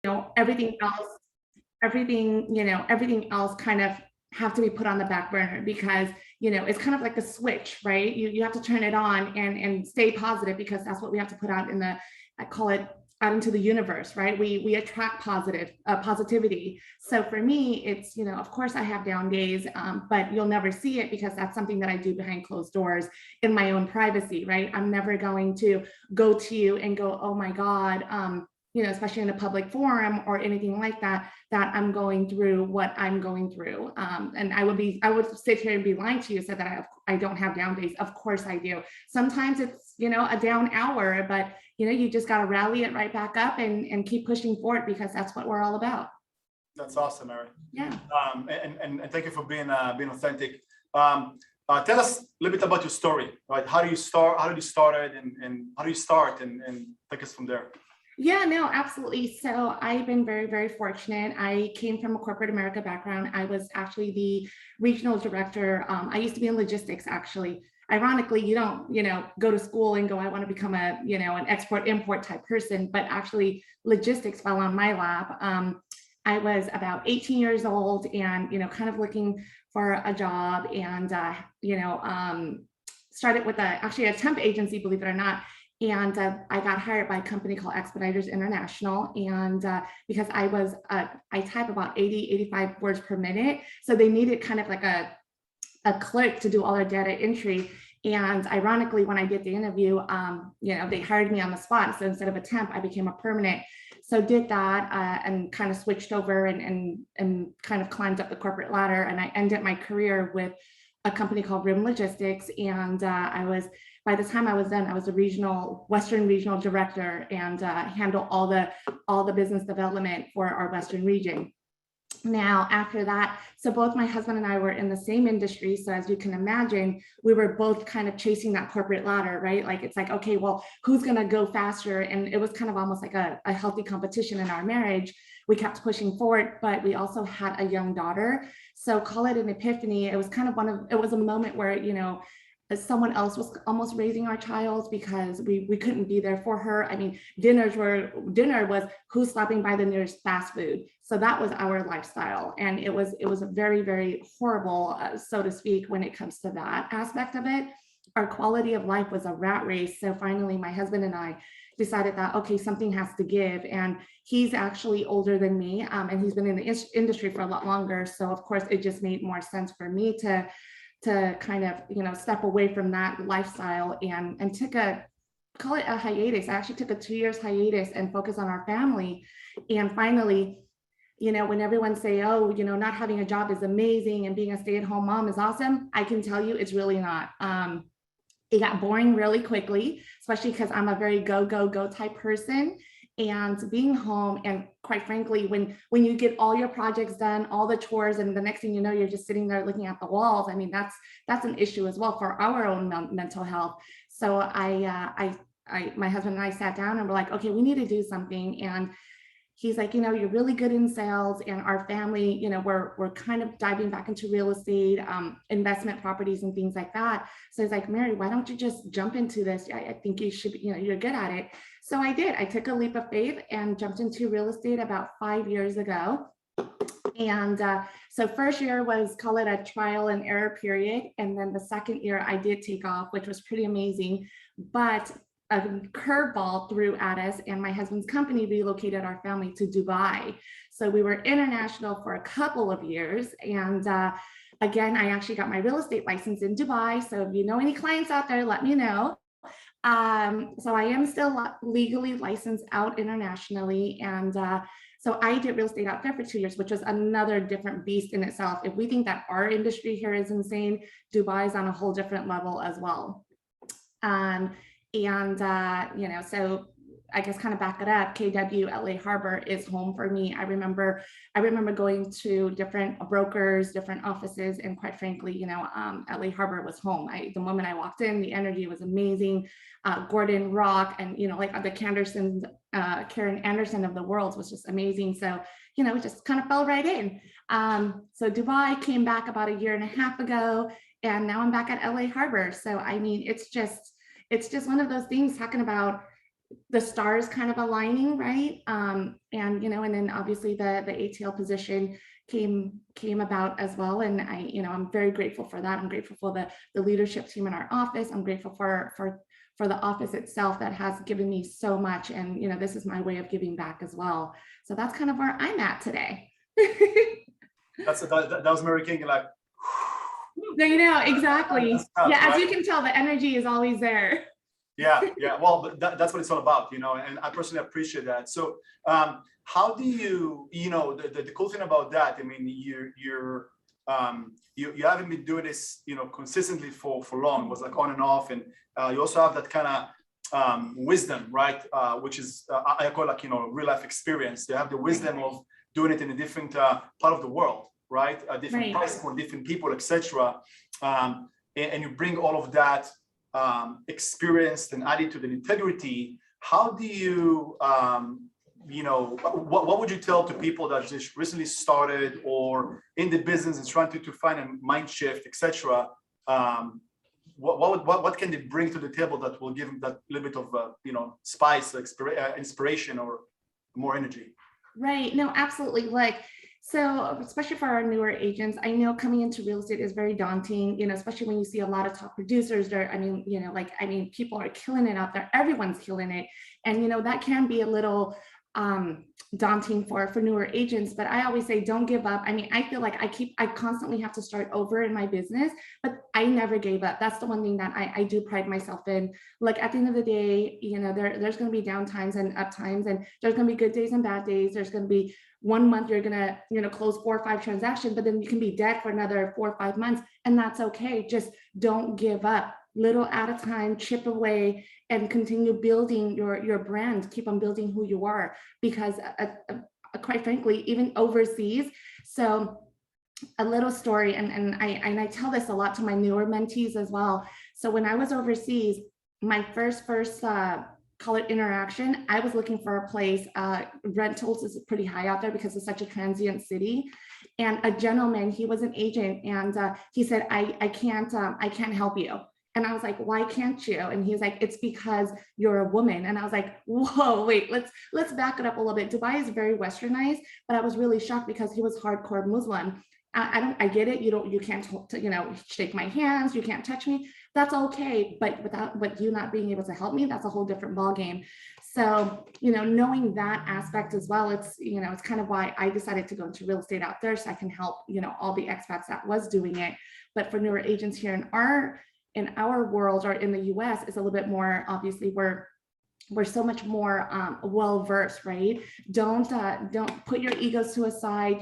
everything else kind of have to be put on the back burner because, it's kind of like a switch, right? You have to turn it on and stay positive because that's what we have to put out I call it out into the universe, right? We attract positivity. So for me, it's, of course I have down days, but you'll never see it because that's something that I do behind closed doors in my own privacy, right? I'm never going to go to you and go, oh my God, especially in a public forum or anything like that, that I'm going through what I'm going through. And I would sit here and be lying to you, said that I don't have down days. Of course I do. Sometimes it's, a down hour, but you just got to rally it right back up and keep pushing forward because that's what we're all about. That's awesome, Mary. Yeah. And thank you for being authentic. Tell us a little bit about your story, right? How do you start? How did you start it, and how do you start, and take us from there? Yeah, no, absolutely. So I've been very, very fortunate. I came from a corporate America background. I was actually the regional director. I used to be in logistics, actually. Ironically, you don't, go to school and go, I want to become an export import type person, but actually logistics fell on my lap. I was about 18 years old and, kind of looking for a job and, started with actually a temp agency, believe it or not. And I got hired by a company called Expeditors International. And because I type about 80, 85 words per minute. So they needed kind of like a clerk to do all their data entry. And ironically, when I did the interview, they hired me on the spot. So instead of a temp, I became a permanent. So did that and kind of switched over and kind of climbed up the corporate ladder. And I ended my career with a company called RIM Logistics. And by the time I was done, I was a Western regional director and handle all the business development for our Western region. Now, after that, so both my husband and I were in the same industry. So as you can imagine, we were both kind of chasing that corporate ladder, right? Like, it's like, okay, well, who's going to go faster? And it was kind of almost like a healthy competition in our marriage. We kept pushing forward, but we also had a young daughter. So call it an epiphany. It was kind of it was a moment where, someone else was almost raising our child because we couldn't be there for her. I mean, dinner was who's stopping by the nearest fast food. So that was our lifestyle. And it was a very, very horrible, so to speak, when it comes to that aspect of it. Our quality of life was a rat race. So finally, my husband and I decided that, okay, something has to give. And he's actually older than me, and he's been in the industry for a lot longer. So of course, it just made more sense for me to kind of, step away from that lifestyle and call it a hiatus. I actually took a 2 years hiatus and focus on our family. And finally, when everyone say, oh, not having a job is amazing and being a stay-at-home mom is awesome, I can tell you it's really not. It got boring really quickly, especially because I'm a very go, go, go type person. And being home, and quite frankly, when you get all your projects done, all the chores, and the next thing you know, you're just sitting there looking at the walls. I mean, that's an issue as well for our own mental health. So my husband and I sat down and we're like, okay, we need to do something. And he's like, you're really good in sales, and our family, we're kind of diving back into real estate, investment properties and things like that. So he's like, Mary, why don't you just jump into this? I think you should, you're good at it. So I did. I took a leap of faith and jumped into real estate about 5 years ago. And so first year was, call it a trial and error period. And then the second year I did take off, which was pretty amazing. But a curveball threw at us, and my husband's company relocated our family to Dubai. So we were international for a couple of years. And again, I actually got my real estate license in Dubai. So if you know any clients out there, let me know. So I am still legally licensed out internationally. And so I did real estate out there for 2 years, which was another different beast in itself. If we think that our industry here is insane, Dubai is on a whole different level as well. So I guess kind of back it up, KW LA Harbor is home for me. I remember going to different brokers, different offices, and quite frankly, LA Harbor was home. The moment I walked in, the energy was amazing. Gordon Rock and, like the Karen Anderson of the world was just amazing. So, it just kind of fell right in. So Dubai came back about 1.5 years ago, and now I'm back at LA Harbor. So, I mean, it's just one of those things talking about, the stars kind of aligning, right? And and then obviously the ATL position came about as well. And I'm very grateful for that. I'm grateful for the leadership team in our office. I'm grateful for the office itself that has given me so much. And this is my way of giving back as well. So that's kind of where I'm at today. that was Mary King, like. Exactly. Tough, yeah, as right? you can tell, the energy is always there. Yeah. Well, but that's what it's all about, and I personally appreciate that. So, how do you, the cool thing about that, I mean, you haven't been doing this, consistently for long. It was like on and off, and you also have that kind of wisdom, right? Which is I call like real life experience. You have the wisdom of doing it in a different part of the world, right? A different price point, different people, etc. And you bring all of that experience and attitude and integrity. How do you, what would you tell to people that just recently started or in the business and trying to find a mind shift, etc.? What can they bring to the table that will give them that little bit of spice, inspiration, or more energy? Right. No, absolutely. So especially for our newer agents, I know coming into real estate is very daunting, especially when you see a lot of top producers there. People are killing it out there. Everyone's killing it. And, that can be a little daunting for newer agents, but I always say, don't give up. I feel like I constantly have to start over in my business, but I never gave up. That's the one thing that I do pride myself in. Like at the end of the day, there's going to be down times and up times, and there's going to be good days and bad days. There's going to be 1 month you're going to close 4 or 5 transactions, but then you can be dead for another 4 or 5 months, and that's okay. Just don't give up. Little at a time, chip away, and continue building your brand. Keep on building who you are, because quite frankly, even overseas. So a little story, and I tell this a lot to my newer mentees as well. So when I was overseas, my first call it interaction, I was looking for a place. Rentals is pretty high out there because it's such a transient city. And a gentleman, he was an agent, and he said, I can't help you. And I was like, why can't you? And he's like, it's because you're a woman. And I was like, whoa, wait, let's back it up a little bit. Dubai is very westernized, but I was really shocked because he was hardcore Muslim. I get it. You can't, shake my hands. You can't touch me. That's okay. But you not being able to help me, that's a whole different ballgame. So, knowing that aspect as well, it's kind of why I decided to go into real estate out there, so I can help, all the expats that was doing it. But for newer agents here in our world, or in the US, it's a little bit more, obviously we're so much more well-versed, right? Don't put your egos to a side.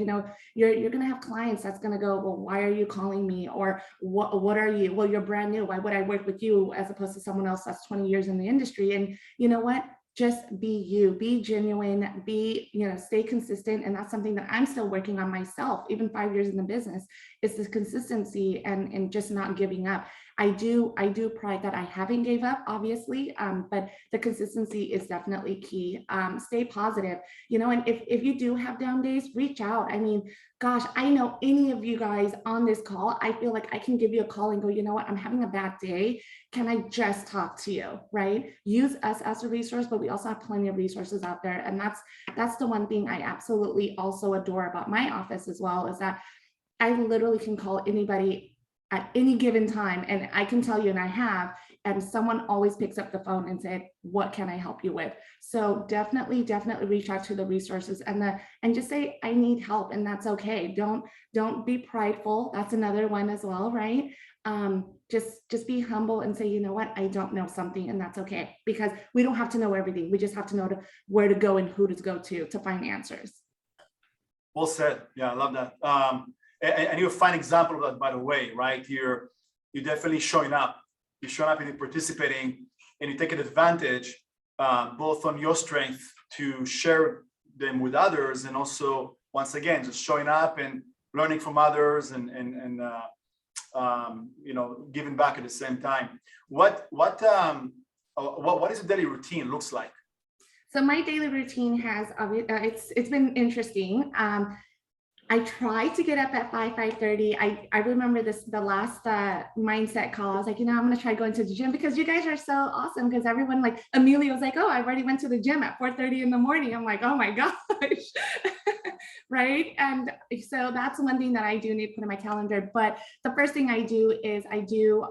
You're gonna have clients that's gonna go, well, why are you calling me? Or what are you? Well, you're brand new. Why would I work with you as opposed to someone else that's 20 years in the industry? And you know what? Just be you, be genuine, stay consistent. And that's something that I'm still working on myself, even 5 years in the business, is this consistency and just not giving up. I do pride that I haven't gave up, obviously, but the consistency is definitely key. Stay positive, and if you do have down days, reach out. Gosh, I know any of you guys on this call, I feel like I can give you a call and go, you know what, I'm having a bad day. Can I just talk to you, right? Use us as a resource, but we also have plenty of resources out there. And that's the one thing I absolutely also adore about my office as well, is that I literally can call anybody at any given time, and I can tell you, and I have, and someone always picks up the phone and said, what can I help you with? So definitely reach out to the resources and just say, I need help, and that's okay. Don't be prideful. That's another one as well, right? Just be humble and say, you know what, I don't know something, and that's okay, because we don't have to know everything. We just have to know where to go and who to go to find answers. Well said. Yeah, I love that. And you're a fine example of that, by the way, right? You're definitely showing up. You're showing up and you're participating, and you're taking advantage both on your strength to share them with others, and also, once again, just showing up and learning from others and giving back at the same time. What is a daily routine looks like? So my daily routine has it's been interesting. I try to get up at 5:30. I remember the last mindset call. I was like, I'm gonna try going to the gym because you guys are so awesome. Because everyone, like Amelia was like, oh, I already went to the gym at 4:30 in the morning. I'm like, oh my gosh. Right. And so that's one thing that I do need to put in my calendar. But the first thing I do is I do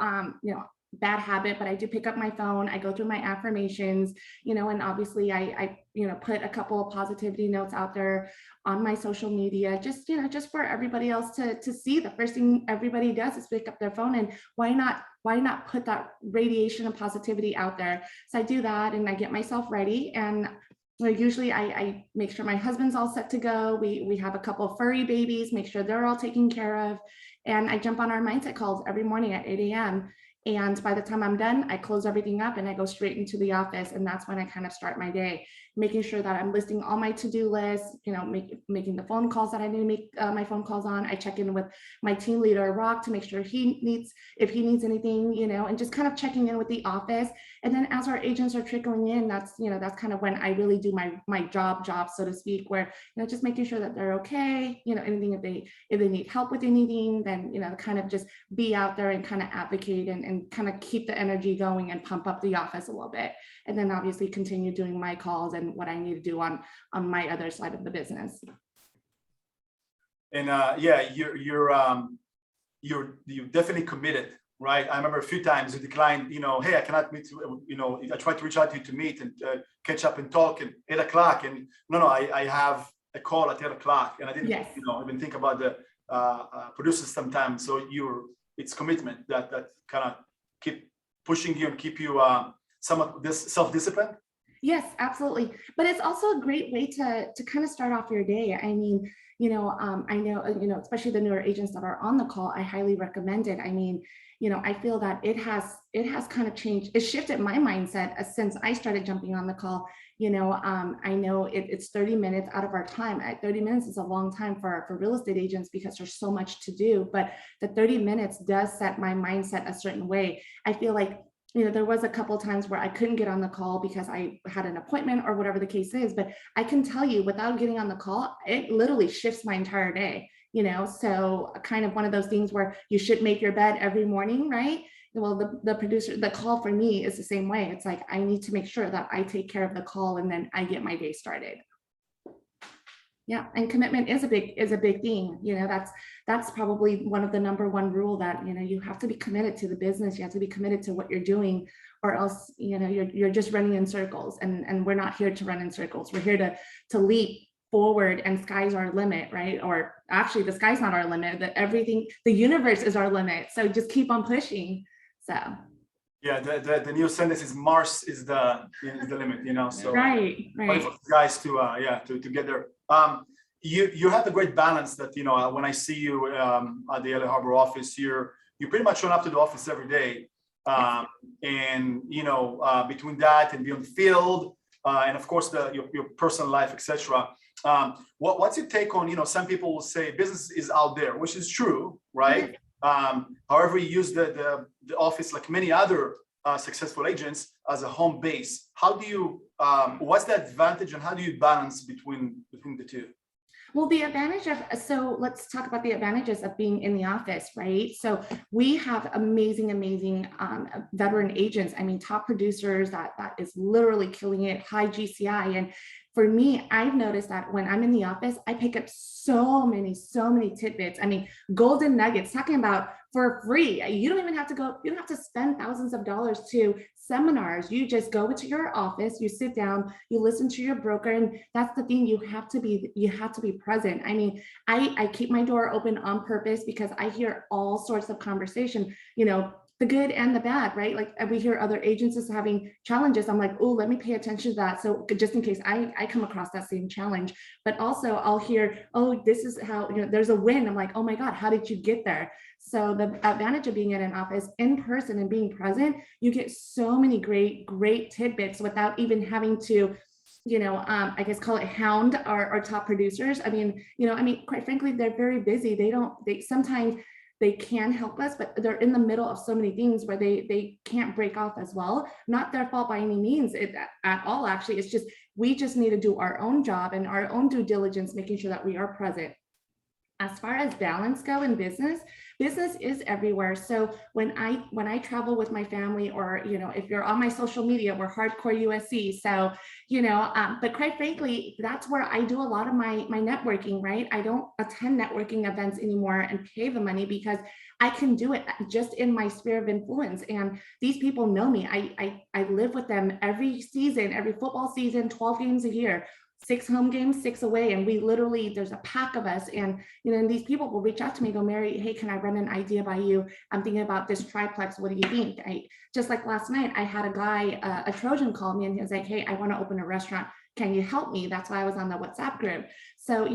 bad habit, but I do pick up my phone. I go through my affirmations, and obviously I put a couple of positivity notes out there on my social media, just for everybody else to see. The first thing everybody does is pick up their phone, and why not put that radiation of positivity out there? So I do that, and I get myself ready, and usually I make sure my husband's all set to go. We have a couple of furry babies, make sure they're all taken care of, and I jump on our mindset calls every morning at 8 a.m. And by the time I'm done, I close everything up and I go straight into the office. And that's when I kind of start my day, making sure that I'm listing all my to-do lists, making the phone calls that I need to make my phone calls on. I check in with my team leader, Rock, to make sure if he needs anything, and just kind of checking in with the office. And then as our agents are trickling in, that's kind of when I really do my job, so to speak, where, just making sure that they're okay, anything, if they need help with anything, then, kind of just be out there and kind of advocate and kind of keep the energy going and pump up the office a little bit. And then obviously continue doing my calls and what I need to do on my other side of the business. And yeah, you're definitely committed, right? I remember a few times you declined, hey, I cannot meet, I tried to reach out to you to meet and catch up and talk at 8 o'clock. And no, I have a call at 10 o'clock, and I didn't, Yes. even think about the producers sometimes. So it's commitment that kind of keep pushing you and keep you somewhat self-disciplined. Yes, absolutely. But it's also a great way to kind of start off your day. I mean, I know, especially the newer agents that are on the call, I highly recommend it. I mean, I feel that it has kind of changed. It shifted my mindset since I started jumping on the call. I know it's 30 minutes out of our time. 30 minutes is a long time for real estate agents because there's so much to do, but the 30 minutes does set my mindset a certain way. I feel like, there was a couple of times where I couldn't get on the call because I had an appointment or whatever the case is, but I can tell you without getting on the call, it literally shifts my entire day, so kind of one of those things where you should make your bed every morning, right? Well, the call for me is the same way. It's like, I need to make sure that I take care of the call and then I get my day started. Yeah, and commitment is a big thing. That's probably one of the number one rule that, you have to be committed to the business. You have to be committed to what you're doing, or else, you're just running in circles, and we're not here to run in circles. We're here to leap forward, and sky's our limit, right? Or actually the sky's not our limit, that everything, the universe is our limit. So just keep on pushing. So yeah, the new sentence is Mars is the limit, so right. for guys to get there. You have the great balance that, when I see you at the LA Harbor office, you pretty much run up to the office every day. And between that and be on the field, and of course your personal life, etc. What's your take on, some people will say business is out there, which is true, right? However, you use the office, like many other successful agents, as a home base. How do you what's the advantage, and how do you balance between the two? Well, so let's talk about the advantages of being in the office, right? So we have amazing veteran agents. I mean, top producers that is literally killing it, high GCI. And for me, I've noticed that when I'm in the office, I pick up so many tidbits. I mean, golden nuggets, talking about for free. You don't even have to go, you don't have to spend thousands of dollars to seminars. You just go into your office, you sit down, you listen to your broker. And that's the thing, you have to be present. I mean, I keep my door open on purpose because I hear all sorts of conversation, the good and the bad, right? Like we hear other agents is having challenges. I'm like, oh, let me pay attention to that. So just in case I come across that same challenge, but also I'll hear, oh, this is how, there's a win. I'm like, oh my God, how did you get there? So the advantage of being in an office in person and being present, you get so many great tidbits without even having to, I guess call it hound our top producers. I mean, quite frankly, they're very busy. Sometimes they can help us, but they're in the middle of so many things where they can't break off as well. Not their fault by any means at all, actually. It's just, we just need to do our own job and our own due diligence, making sure that we are present. As far as balance go in business, business is everywhere. So when I travel with my family, or if you're on my social media, we're hardcore USC. So but quite frankly, that's where I do a lot of my networking. Right? I don't attend networking events anymore and pay the money, because I can do it just in my sphere of influence. And these people know me. I live with them every season, every football season, 12 games a year. 6 home games, 6 away, and we literally, there's a pack of us. And and these people will reach out to me, go, Mary, hey, can I run an idea by you? I'm thinking about this triplex. What do you think? Just like last night, I had a guy, a Trojan, call me, and he was like, hey, I want to open a restaurant. Can you help me? That's why I was on the WhatsApp group. So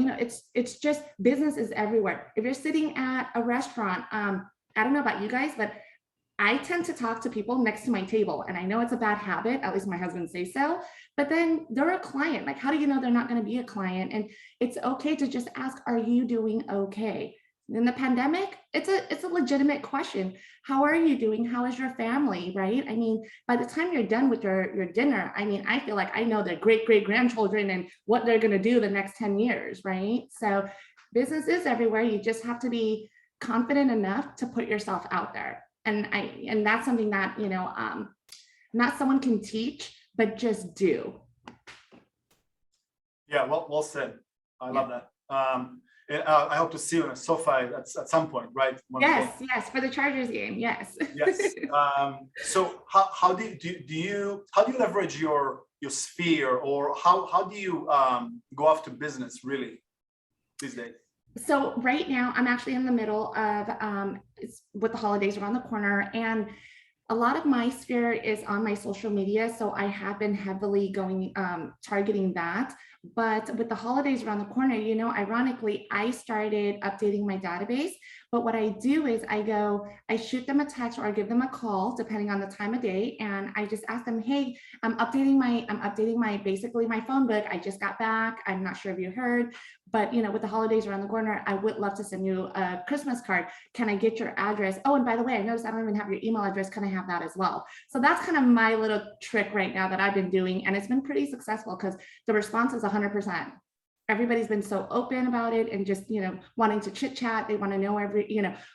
it's just, business is everywhere. If you're sitting at a restaurant, I don't know about you guys, but I tend to talk to people next to my table, and I know it's a bad habit, at least my husband says so, but then they're a client. Like, how do you know they're not going to be a client? And it's okay to just ask, are you doing okay? In the pandemic, it's a legitimate question. How are you doing? How is your family? Right? I mean, by the time you're done with your dinner, I mean, I feel like I know their great grandchildren and what they're going to do the next 10 years, right? So business is everywhere. You just have to be confident enough to put yourself out there. And that's something that not someone can teach, but just do. Yeah, well said. I love that. And I hope to see you on a sofa at some point, right? Yes, for the Chargers game. Yes. Yes. So how do you leverage your sphere, or how do you go after business really these days? So right now I'm actually in the middle of with the holidays around the corner, and a lot of my sphere is on my social media. So I have been heavily going targeting that. But with the holidays around the corner, ironically, I started updating my database. But what I do is I shoot them a text, or I give them a call, depending on the time of day. And I just ask them, hey, I'm updating my basically my phone book. I just got back. I'm not sure if you heard, but with the holidays around the corner, I would love to send you a Christmas card. Can I get your address? Oh, and by the way, I noticed I don't even have your email address. Can I have that as well? So that's kind of my little trick right now that I've been doing. And it's been pretty successful, because the response is 100%. Everybody's been so open about it, and just wanting to chit chat. They want to know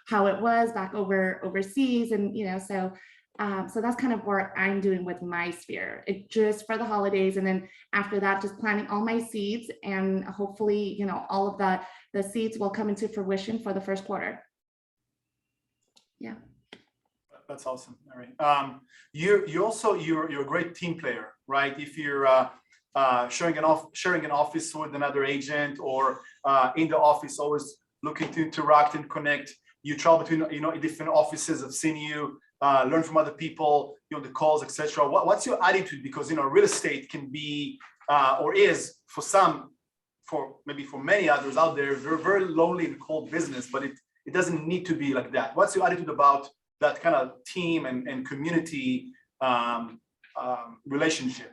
how it was back overseas, and so that's kind of what I'm doing with my sphere. It just for the holidays, and then after that, just planting all my seeds, and hopefully all of the seeds will come into fruition for the first quarter. Yeah. That's awesome, Mary. You're a great team player, right? If you're sharing an office with another agent, or in the office, always looking to interact and connect. You travel between different offices. I've seen you learn from other people, the calls, etc. What's your attitude? Because real estate can be or is for some, maybe for many others out there, very, very lonely and cold business, but it doesn't need to be like that. What's your attitude about that kind of team and community relationship?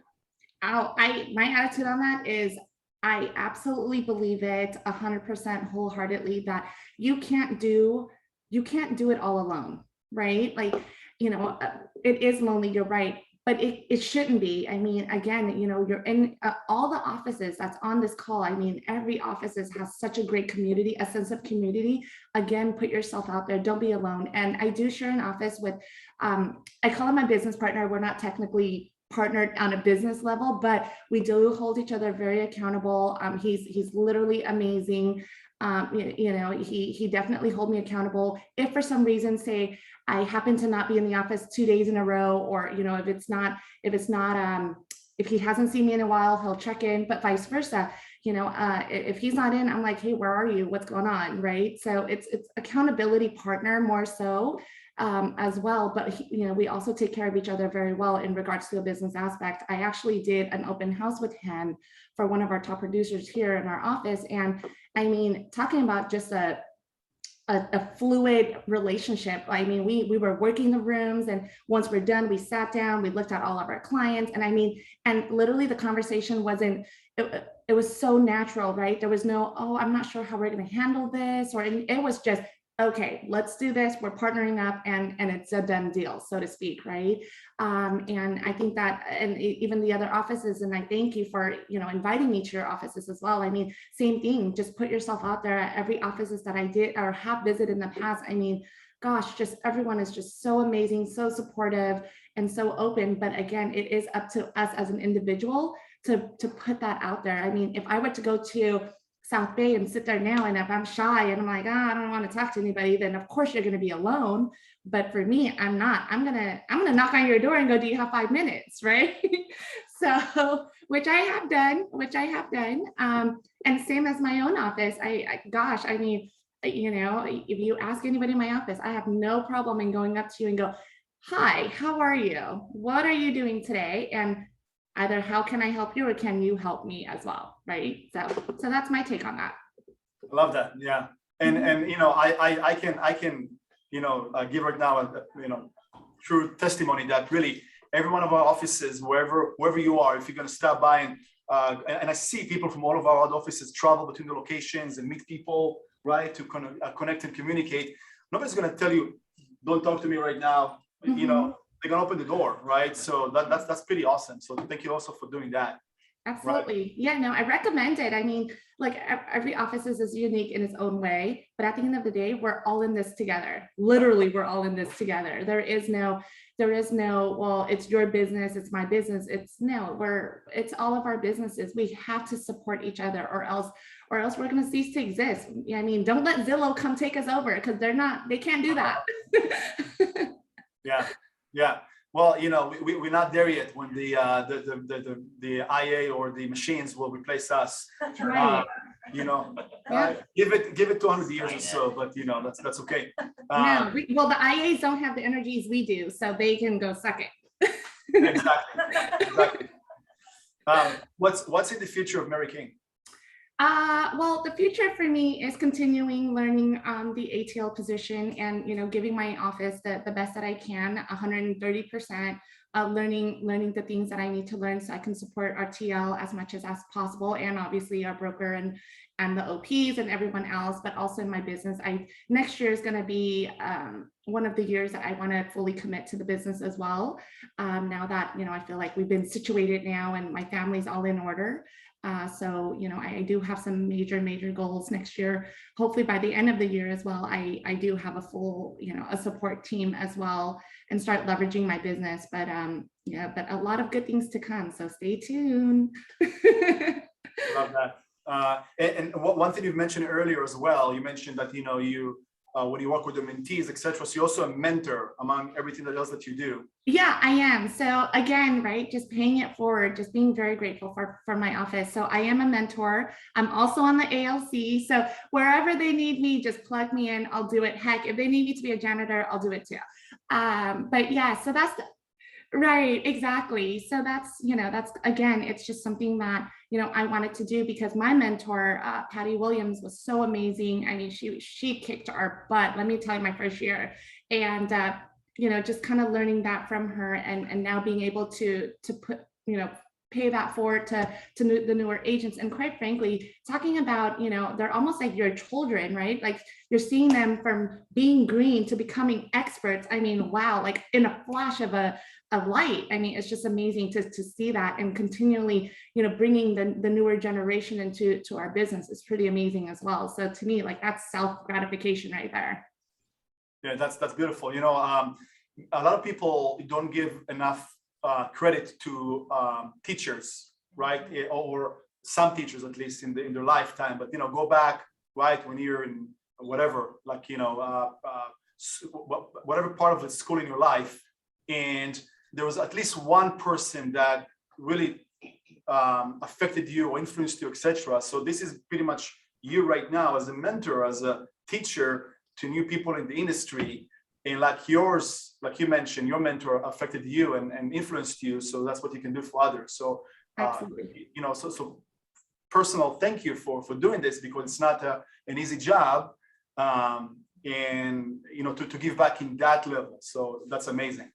My attitude on that is, I absolutely believe it 100% wholeheartedly, that you can't do it all alone, right? Like, it is lonely, you're right, but it shouldn't be. I mean, again, you're in all the offices that's on this call. I mean, every office has such a great community, a sense of community. Again, put yourself out there, don't be alone. And I do share an office with, I call him my business partner. We're not technically partnered on a business level, but we do hold each other very accountable. He's literally amazing. He definitely hold me accountable. If for some reason, say I happen to not be in the office 2 days in a row, or if he hasn't seen me in a while, he'll check in, but vice versa. If he's not in, I'm like, hey, where are you? What's going on? Right. So it's accountability partner more so. As well, but we also take care of each other very well in regards to the business aspect. I actually did an open house with him for one of our top producers here in our office, and I mean, talking about just a fluid relationship. I mean, we were working the rooms, and once we're done, we sat down, we looked at all of our clients, and I mean, and literally the conversation wasn't. It was so natural, right? There was no, oh, I'm not sure how we're going to handle this, or it was just okay, let's do this. We're partnering up, and it's a done deal, so to speak, right? And I think that, and even the other offices, and I thank you for, inviting me to your offices as well. I mean, same thing, just put yourself out there at every offices that I did or have visited in the past. I mean, gosh, just everyone is just so amazing, so supportive, and so open. But again, it is up to us as an individual to put that out there. I mean, if I were to go to South Bay and sit there now, and if I'm shy and I'm like, I don't want to talk to anybody, then of course you're going to be alone. But for me, I'm not. I'm gonna knock on your door and go, do you have 5 minutes, right? So, which I have done, and same as my own office. Gosh, I mean, if you ask anybody in my office, I have no problem in going up to you and go, hi, how are you? What are you doing today? And either how can I help you, or can you help me as well, right? So that's my take on that. I love that. Yeah. And I can give right now true testimony that really every one of our offices, wherever you are, if you're going to stop by and I see people from all of our other offices travel between the locations and meet people, right, to kind of connect and communicate. Nobody's going to tell you, don't talk to me right now. They're gonna open the door, right? So that's pretty awesome. So thank you also for doing that. Absolutely. Right? Yeah, no, I recommend it. I mean, like every office is unique in its own way, but at the end of the day, we're all in this together. Literally, we're all in this together. There is no, well, it's your business, it's my business. It's all of our businesses. We have to support each other, or else we're going to cease to exist. I mean, don't let Zillow come take us over, because they can't do that. Yeah. Well, we're not there yet when the IA or the machines will replace us. Right. Give it 200 years or so, but that's okay. No, well, the IAs don't have the energies we do, so they can go suck it. Exactly. What's in the future of Mary King? Well, the future for me is continuing learning the ATL position, and giving my office the best that I can, 130%, learning the things that I need to learn, so I can support our TL as much as possible, and obviously our broker and the OPs and everyone else. But also in my business, next year is going to be one of the years that I want to fully commit to the business as well. Now that I feel like we've been situated now, and my family's all in order. So, I do have some major goals next year. Hopefully by the end of the year as well, I do have a full, a support team as well, and start leveraging my business. But but a lot of good things to come. So stay tuned. Love that. And one thing you mentioned earlier as well, you mentioned that, when you work with the mentees, etc. So you're also a mentor among everything else that you do. Yeah, I am. So again, right, just paying it forward, just being very grateful for my office. So I am a mentor. I'm also on the ALC. So wherever they need me, just plug me in. I'll do it. Heck, if they need me to be a janitor, I'll do it too. But yeah, so that's right, exactly. So that's again, it's just something that I wanted to do, because my mentor, Patty Williams, was so amazing. I mean, she kicked our butt, let me tell you, my first year. And just kind of learning that from her, and now being able to put pay that forward to the newer agents. And quite frankly, talking about they're almost like your children, right? Like you're seeing them from being green to becoming experts. I mean, wow, like in a flash of light. I mean, it's just amazing to see that, and continually bringing the newer generation into our business is pretty amazing as well. So to me, like, that's self-gratification right there. Yeah, that's beautiful. A lot of people don't give enough credit to teachers, right? Or some teachers, at least in their lifetime. But go back, right, when you're in whatever, like whatever part of the school in your life, and there was at least one person that really affected you or influenced you, etc. So this is pretty much you right now as a mentor, as a teacher to new people in the industry. And like yours, like you mentioned, your mentor affected you and influenced you. So that's what you can do for others. So, absolutely. So personal thank you for doing this, because it's not an easy job. And, to give back in that level. So that's amazing.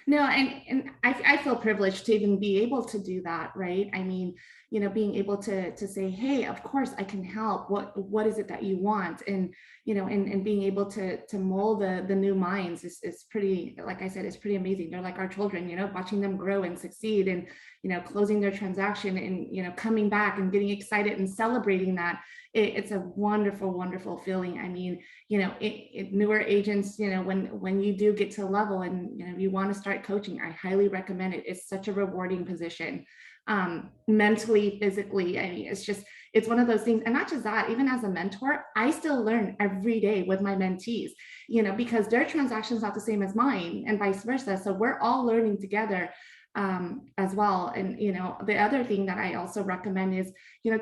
No, and I feel privileged to even be able to do that, right? I mean, being able to say, hey, of course I can help. What is it that you want? And and being able to mold the new minds is pretty, like I said, it's pretty amazing. They're like our children, watching them grow and succeed, and closing their transaction, and coming back and getting excited and celebrating that. It's a wonderful, wonderful feeling. I mean, newer agents, when you do get to a level and you want to start coaching, I highly recommend it. It's such a rewarding position, mentally, physically. I mean, it's one of those things. And not just that, even as a mentor, I still learn every day with my mentees, because their transactions not the same as mine, and vice versa. So we're all learning together, as well. And the other thing that I also recommend is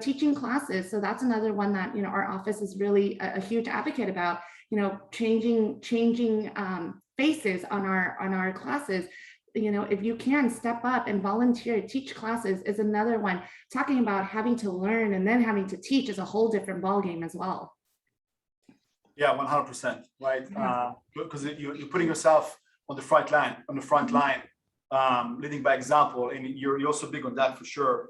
teaching classes. So that's another one that our office is really a huge advocate about, changing faces on our classes. If you can step up and volunteer, teach classes is another one. Talking about having to learn and then having to teach is a whole different ballgame as well. Yeah, 100%, right? Because you're putting yourself on the front line, leading by example, and you're also big on that for sure.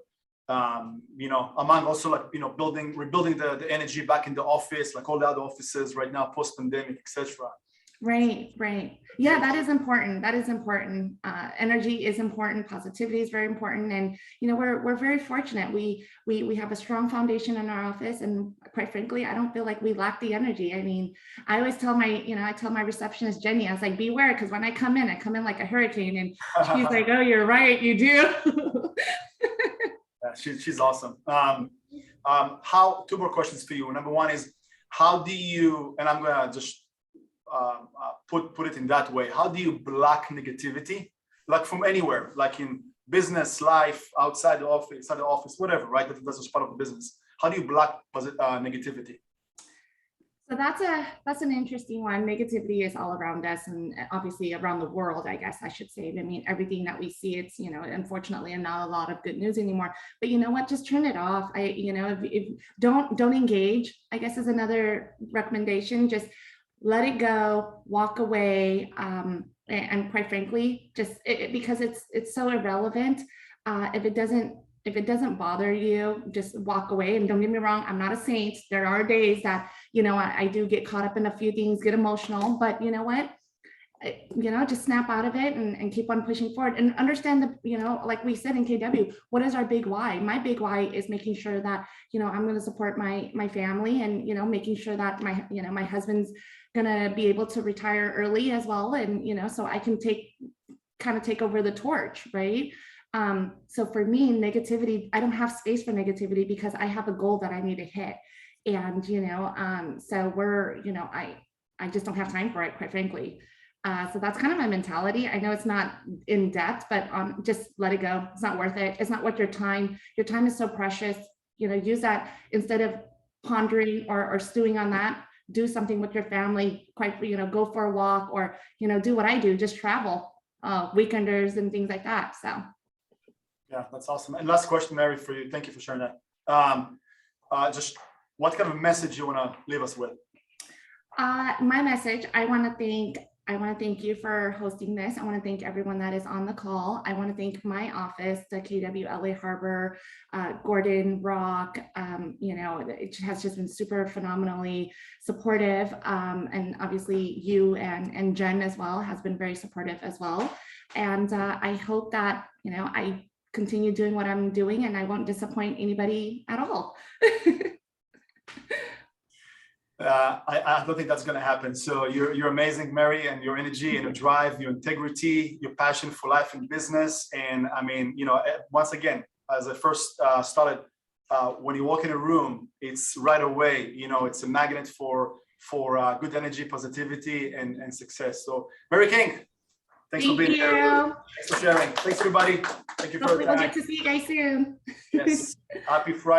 Among also like rebuilding the energy back in the office, like all the other offices right now, post-pandemic, etc. Right. Yeah, that is important. Energy is important. Positivity is very important. And, we're very fortunate. We have a strong foundation in our office. And quite frankly, I don't feel like we lack the energy. I mean, I always tell my receptionist, Jenny, I was like, beware, because when I come in like a hurricane. And she's like, oh, you're right. You do. Yeah, she's awesome. Two more questions for you. Number one is, how do you, and I'm going to just put it in that way, how do you block negativity, like from anywhere, like in business, life, outside the office, whatever, right? That's just part of the business. How do you block negativity? So that's an interesting one. Negativity is all around us, and obviously around the world, I guess I should say. I mean, everything that we see, it's unfortunately not a lot of good news anymore. But you know what? Just turn it off. If don't engage, I guess is another recommendation. Just let it go, walk away, and quite frankly, just because it's so irrelevant. If it doesn't bother you, just walk away. And don't get me wrong, I'm not a saint. There are days that I do get caught up in a few things, get emotional, but you know what? Just snap out of it and keep on pushing forward, and understand like we said in KW, what is our big why? My big why is making sure that I'm going to support my family, and making sure that my husband's going to be able to retire early as well, and so I can take over the torch, right? So for me, negativity, I don't have space for negativity because I have a goal that I need to hit, and so I just don't have time for it, quite frankly. So that's kind of my mentality. I know it's not in depth, but just let it go. It's not worth it. It's not worth your time. Your time is so precious. Use that instead of pondering or stewing on that. Do something with your family. Go for a walk, or do what I do. Just travel, weekenders and things like that. So. Yeah, that's awesome. And last question, Mary, for you. Thank you for sharing that. Just what kind of message you want to leave us with? My message, I want to thank you for hosting this. I want to thank everyone that is on the call. I want to thank my office, the KW LA Harbor, Gordon, Rock. It has just been super phenomenally supportive. And obviously you and Jen as well has been very supportive as well. And I hope that, I continue doing what I'm doing and I won't disappoint anybody at all. I don't think that's going to happen. So you're amazing, Mary, and your energy and your drive, your integrity, your passion for life and business. And I mean, once again, as I first started, when you walk in a room, it's right away, it's a magnet for good energy, positivity, and success. So Mary King, thanks for being here. Thanks for sharing. Thanks, everybody. Thank you for your time. We'll get to see you guys soon. Yes. Happy Friday.